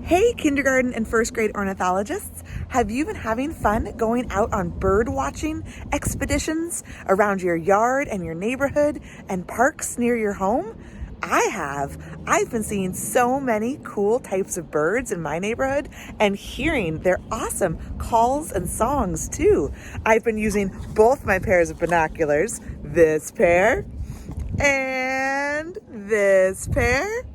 Hey, kindergarten and first grade ornithologists. Have you been having fun going out on bird watching expeditions around your yard and your neighborhood and parks near your home? I have. I've been seeing so many cool types of birds in my neighborhood and hearing their awesome calls and songs too. I've been using both my pairs of binoculars, this pair and this pair.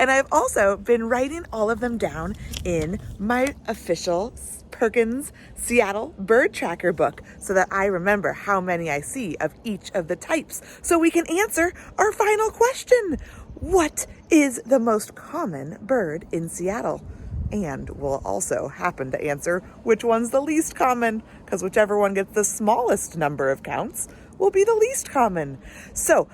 And I've also been writing all of them down in my official Perkins Seattle Bird Tracker book so that I remember how many I see of each of the types so we can answer our final question. What is the most common bird in Seattle? And we'll also happen to answer which one's the least common, because whichever one gets the smallest number of counts will be the least common. So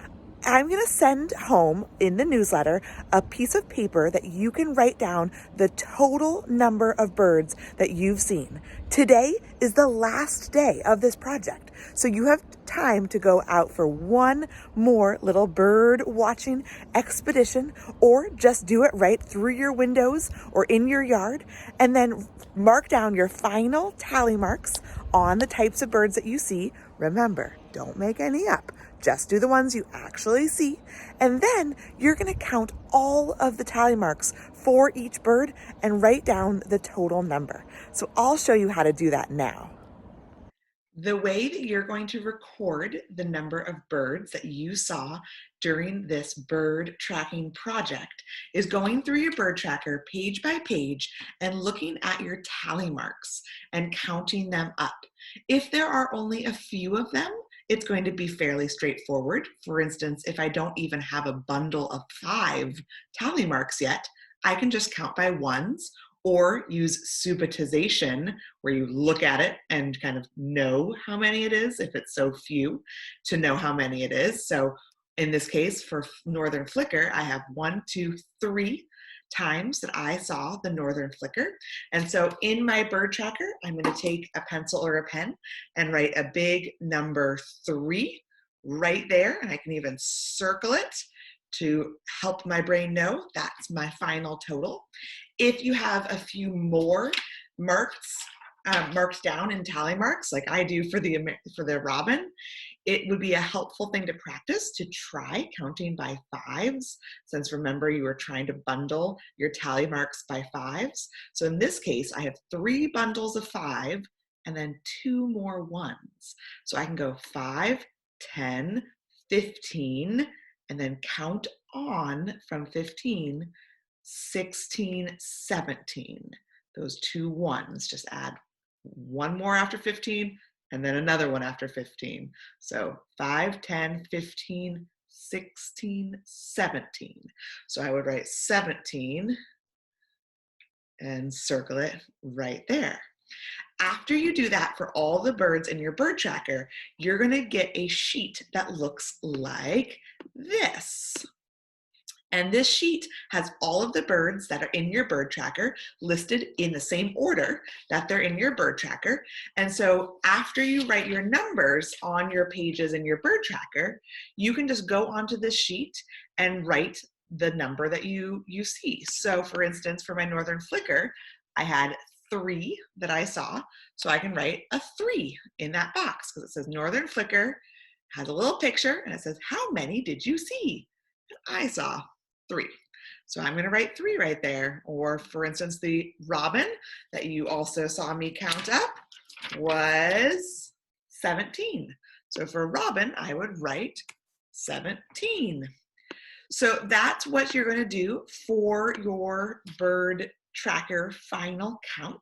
I'm going to send home in the newsletter a piece of paper that you can write down the total number of birds that you've seen. Today is the last day of this project, so you have time to go out for one more little bird watching expedition, or just do it right through your windows or in your yard, and then mark down your final tally marks on the types of birds that you see. Remember, don't make any up. Just do the ones you actually see. And then you're going to count all of the tally marks for each bird and write down the total number. So I'll show you how to do that now. The way that you're going to record the number of birds that you saw during this bird tracking project is going through your bird tracker page by page and looking at your tally marks and counting them up. If there are only a few of them, it's going to be fairly straightforward. For instance, if I don't even have a bundle of 5 tally marks yet, I can just count by ones, or use subitization, where you look at it and kind of know how many it is, if it's so few, to know how many it is. So in this case, for northern flicker, I have 1, 2, 3 times that I saw the northern flicker. And so in my bird tracker, I'm going to take a pencil or a pen and write a big number 3 right there. And I can even circle it to help my brain know that's my final total. If you have a few more marked down in tally marks, like I do for the robin, it would be a helpful thing to practice to try counting by 5s, since remember you were trying to bundle your tally marks by 5s. So in this case, I have 3 bundles of 5 and then 2 more 1s. So I can go 5, 10, 15, and then count on from 15, 16, 17. Those 2 1s, just add one more after 15 and then another one after 15. So 5, 10, 15, 16, 17. So I would write 17 and circle it right there. After you do that for all the birds in your bird tracker, you're going to get a sheet that looks like this. And this sheet has all of the birds that are in your bird tracker listed in the same order that they're in your bird tracker. And so after you write your numbers on your pages in your bird tracker, you can just go onto this sheet and write the number that you see. So for instance, for my northern flicker, I had 3 that I saw. So I can write a 3 in that box because it says northern flicker, has a little picture, and it says, how many did you see? And I saw 3. So I'm going to write 3 right there. Or for instance, the robin that you also saw me count up was 17. So for robin, I would write 17. So that's what you're going to do for your bird tracker final count.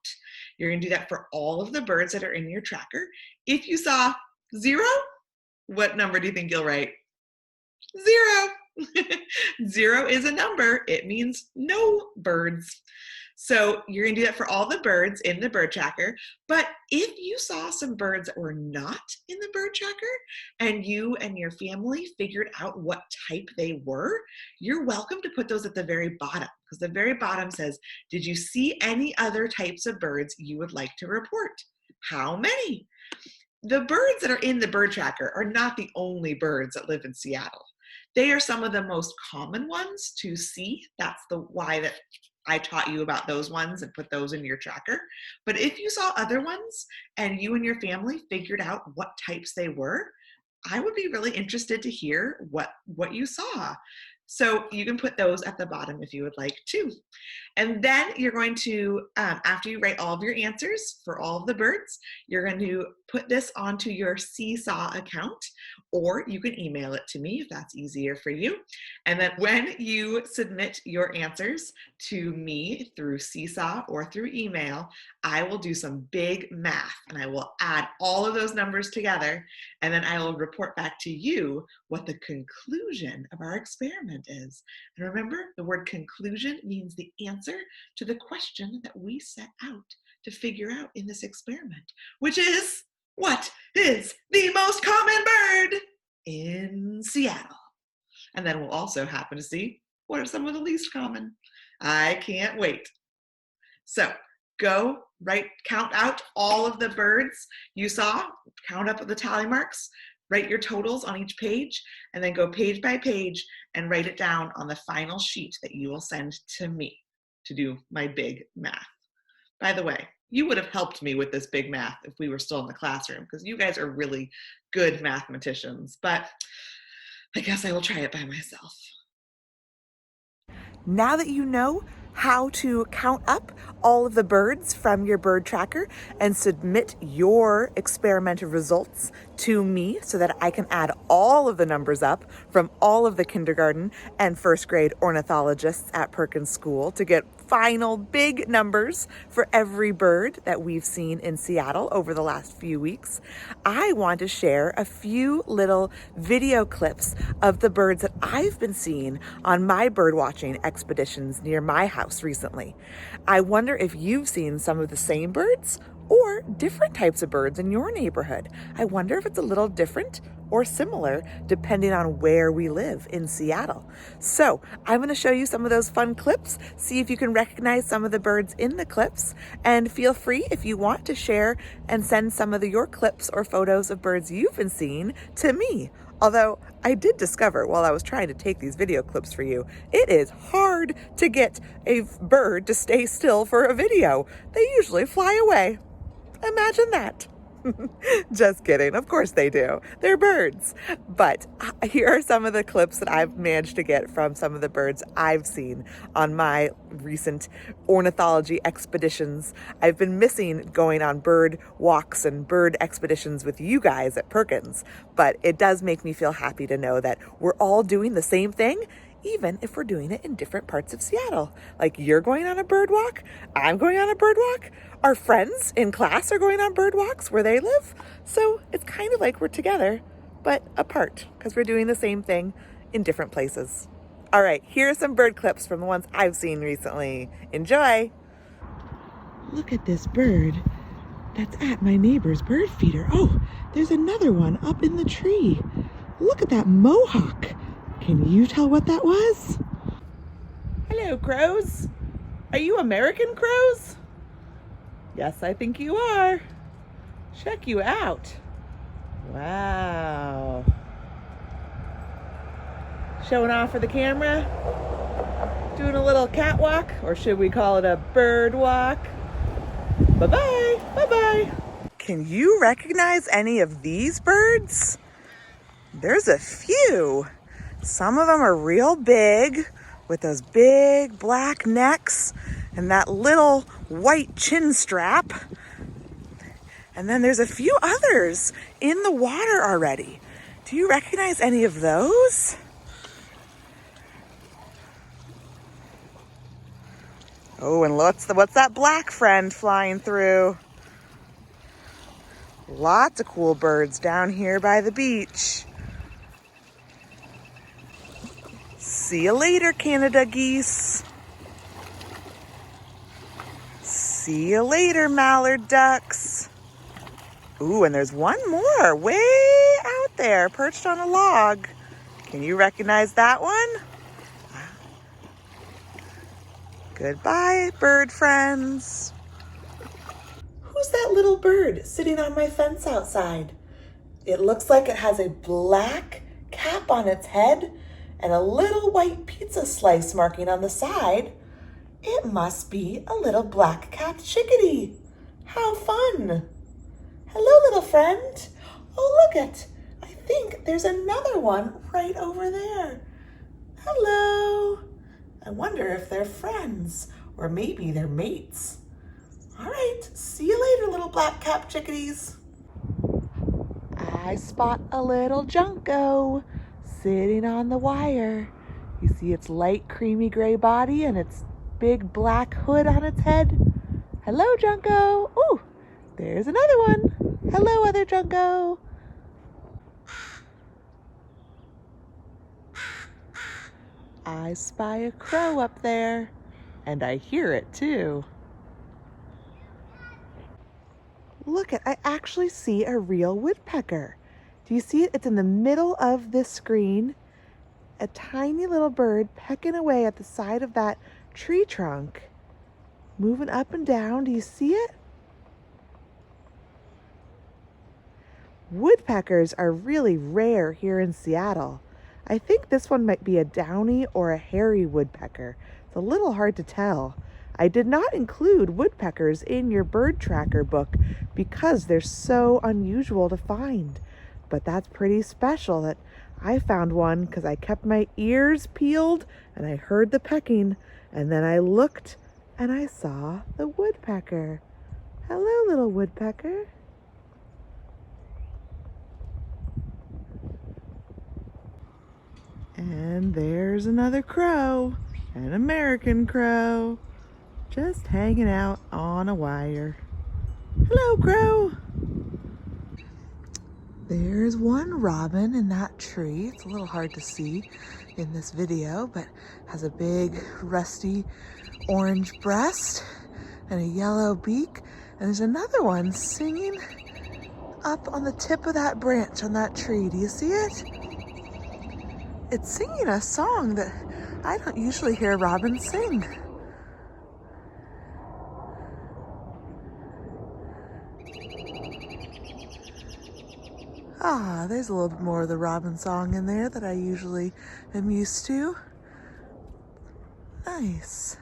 You're going to do that for all of the birds that are in your tracker. If you saw 0, what number do you think you'll write? 0. 0 is a number. It means no birds. So you're going to do that for all the birds in the bird tracker. But if you saw some birds that were not in the bird tracker and you and your family figured out what type they were, you're welcome to put those at the very bottom, because the very bottom says, did you see any other types of birds you would like to report? How many? The birds that are in the bird tracker are not the only birds that live in Seattle. They are some of the most common ones to see. That's why that I taught you about those ones and put those in your tracker. But if you saw other ones and you and your family figured out what types they were, I would be really interested to hear what you saw. So you can put those at the bottom if you would like to. And then you're going to, after you write all of your answers for all of the birds, you're going to put this onto your Seesaw account, or you can email it to me if that's easier for you. And then when you submit your answers to me through Seesaw or through email, I will do some big math and I will add all of those numbers together, and then I will report back to you what the conclusion of our experiment is. And remember, the word conclusion means the answer to the question that we set out to figure out in this experiment, which is, what is the most common bird in Seattle? And then we'll also happen to see what are some of the least common. I can't wait. So go count out all of the birds you saw, count up the tally marks, write your totals on each page, and then go page by page and write it down on the final sheet that you will send to me to do my big math. By the way, you would have helped me with this big math if we were still in the classroom, because you guys are really good mathematicians, but I guess I will try it by myself. Now that you know how to count up all of the birds from your bird tracker and submit your experimental results to me so that I can add all of the numbers up from all of the kindergarten and first grade ornithologists at Perkins School to get final big numbers for every bird that we've seen in Seattle over the last few weeks, I want to share a few little video clips of the birds that I've been seeing on my bird watching expeditions near my house recently. I wonder if you've seen some of the same birds or different types of birds in your neighborhood. I wonder if it's a little different or similar depending on where we live in Seattle. So I'm going to show you some of those fun clips, see if you can recognize some of the birds in the clips, and feel free if you want to share and send some of your clips or photos of birds you've been seeing to me. Although I did discover while I was trying to take these video clips for you, it is hard to get a bird to stay still for a video. They usually fly away. Imagine that. Just kidding. Of course they do. They're birds. But here are some of the clips that I've managed to get from some of the birds I've seen on my recent ornithology expeditions. I've been missing going on bird walks and bird expeditions with you guys at Perkins, but it does make me feel happy to know that we're all doing the same thing, even if we're doing it in different parts of Seattle. Like, you're going on a bird walk, I'm going on a bird walk, our friends in class are going on bird walks where they live. So it's kind of like we're together, but apart, because we're doing the same thing in different places. All right, here are some bird clips from the ones I've seen recently. Enjoy. Look at this bird that's at my neighbor's bird feeder. Oh, there's another one up in the tree. Look at that mohawk. Can you tell what that was? Hello, crows. Are you American crows? Yes, I think you are. Check you out. Wow. Showing off for the camera? Doing a little catwalk, or should we call it a bird walk? Bye-bye, bye-bye. Can you recognize any of these birds? There's a few. Some of them are real big with those big black necks and that little white chin strap. And then there's a few others in the water already. Do you recognize any of those? Oh, and what's that black friend flying through? Lots of cool birds down here by the beach. See you later, Canada geese. See you later, mallard ducks. Ooh, and there's one more way out there, perched on a log. Can you recognize that one? Goodbye, bird friends. Who's that little bird sitting on my fence outside? It looks like it has a black cap on its head and a little white pizza slice marking on the side. It must be a little black-capped chickadee. How fun! Hello, little friend. Oh, look it. I think there's another one right over there. Hello. I wonder if they're friends or maybe they're mates. All right, see you later, little black-capped chickadees. I spot a little Junco sitting on the wire. You see its light creamy gray body and its big black hood on its head. Hello, Junco. Ooh, there's another one. Hello, other Junco. I spy a crow up there, and I hear it too. Look, I actually see a real woodpecker. Do you see it? It's in the middle of this screen. A tiny little bird pecking away at the side of that tree trunk. Moving up and down. Do you see it? Woodpeckers are really rare here in Seattle. I think this one might be a downy or a hairy woodpecker. It's a little hard to tell. I did not include woodpeckers in your bird tracker book because they're so unusual to find. But that's pretty special that I found one because I kept my ears peeled and I heard the pecking, and then I looked and I saw the woodpecker. Hello, little woodpecker. And there's another crow, an American crow, just hanging out on a wire. Hello, crow. There's one robin in that tree. It's a little hard to see in this video, but has a big rusty orange breast and a yellow beak. And there's another one singing up on the tip of that branch on that tree. Do you see it? It's singing a song that I don't usually hear robins sing. Ah, there's a little bit more of the robin song in there that I usually am used to. Nice.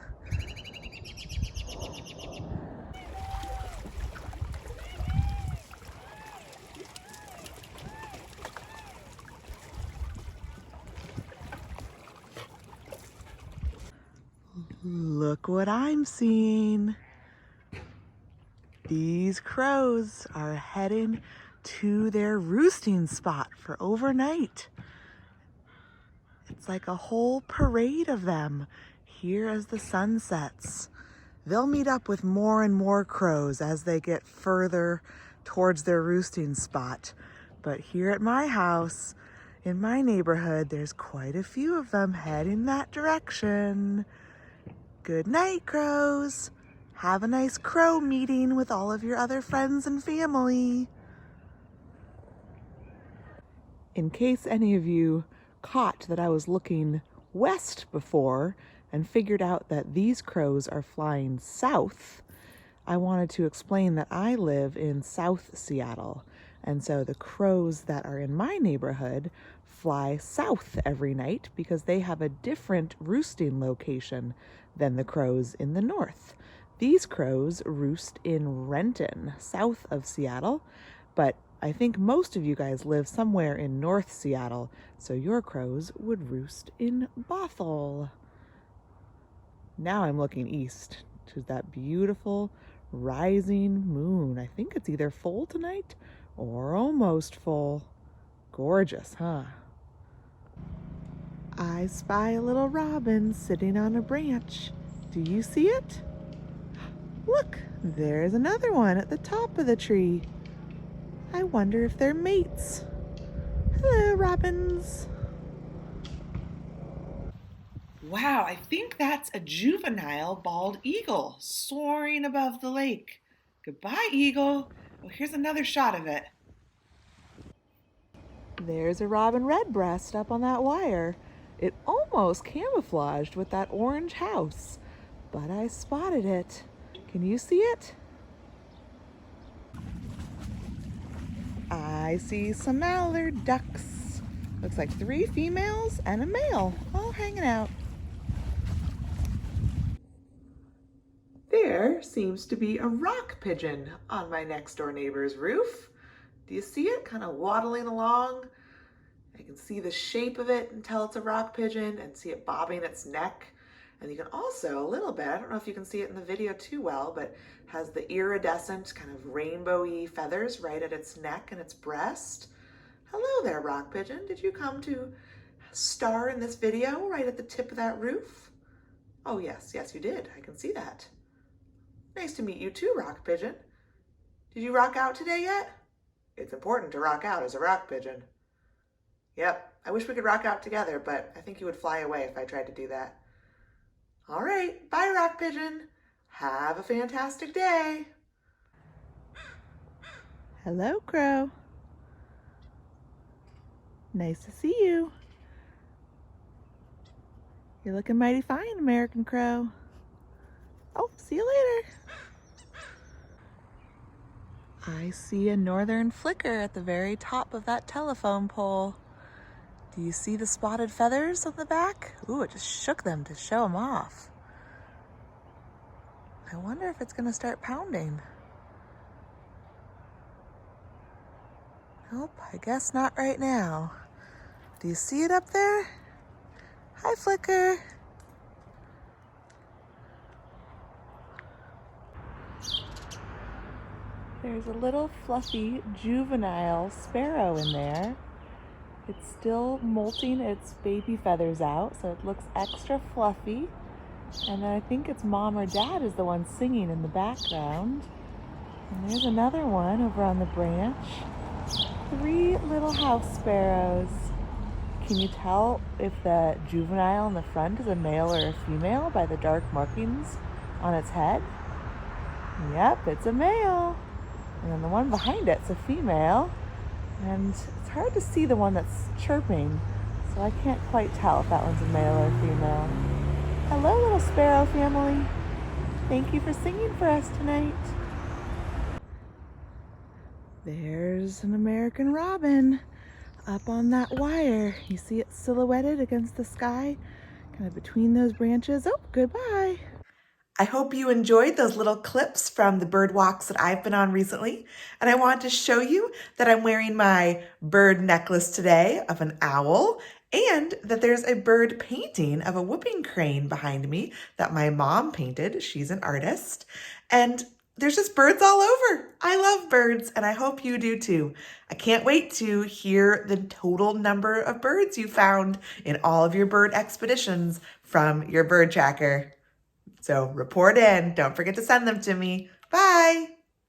Look what I'm seeing. These crows are heading to their roosting spot for overnight. It's like a whole parade of them here as the sun sets. They'll meet up with more and more crows as they get further towards their roosting spot. But here at my house, in my neighborhood, there's quite a few of them heading that direction. Good night, crows. Have a nice crow meeting with all of your other friends and family. In case any of you caught that I was looking west before and figured out that these crows are flying south, I wanted to explain that I live in South Seattle. And so the crows that are in my neighborhood fly south every night because they have a different roosting location than the crows in the north. These crows roost in Renton, south of Seattle, but I think most of you guys live somewhere in North Seattle, so your crows would roost in Bothell. Now I'm looking east to that beautiful rising moon. I think it's either full tonight or almost full. Gorgeous, huh? I spy a little robin sitting on a branch. Do you see it? Look, there's another one at the top of the tree. I wonder if they're mates. Hello, robins. Wow, I think that's a juvenile bald eagle soaring above the lake. Goodbye, eagle. Oh, here's another shot of it. There's a robin redbreast up on that wire. It almost camouflaged with that orange house, but I spotted it. Can you see it? I see some mallard ducks. Looks like 3 females and a male all hanging out. there seems to be a rock pigeon on my next door neighbor's roof. Do you see it kind of waddling along? I can see the shape of it and tell it's a rock pigeon and see it bobbing its neck. And you can also, a little bit, I don't know if you can see it in the video too well, but has the iridescent kind of rainbowy feathers right at its neck and its breast. Hello there, rock pigeon. Did you come to star in this video right at the tip of that roof? Oh yes, yes you did. I can see that. Nice to meet you too, rock pigeon. Did you rock out today yet? It's important to rock out as a rock pigeon. Yep, I wish we could rock out together, but I think you would fly away if I tried to do that. All right, bye, rock pigeon. Have a fantastic day. Hello, crow. Nice to see you. You're looking mighty fine, American crow. Oh, see you later. I see a northern flicker at the very top of that telephone pole. Do you see the spotted feathers on the back? Ooh, it just shook them to show them off. I wonder if it's gonna start pounding. Nope, I guess not right now. Do you see it up there? Hi, Flicker. There's a little fluffy juvenile sparrow in there. It's still molting its baby feathers out, so it looks extra fluffy. And then I think its mom or dad is the one singing in the background. And there's another one over on the branch. 3 little house sparrows. Can you tell if the juvenile in the front is a male or a female by the dark markings on its head? Yep, it's a male. And then the one behind it's a female. And it's hard to see the one that's chirping, so I can't quite tell if that one's a male or female. Hello, little sparrow family. Thank you for singing for us tonight. There's an American robin up on that wire. You see it silhouetted against the sky, kind of between those branches. Oh, goodbye. I hope you enjoyed those little clips from the bird walks that I've been on recently. And I want to show you that I'm wearing my bird necklace today of an owl, and that there's a bird painting of a whooping crane behind me that my mom painted. She's an artist. And there's just birds all over. I love birds, and I hope you do too. I can't wait to hear the total number of birds you found in all of your bird expeditions from your bird tracker. So report in. Don't forget to send them to me. Bye.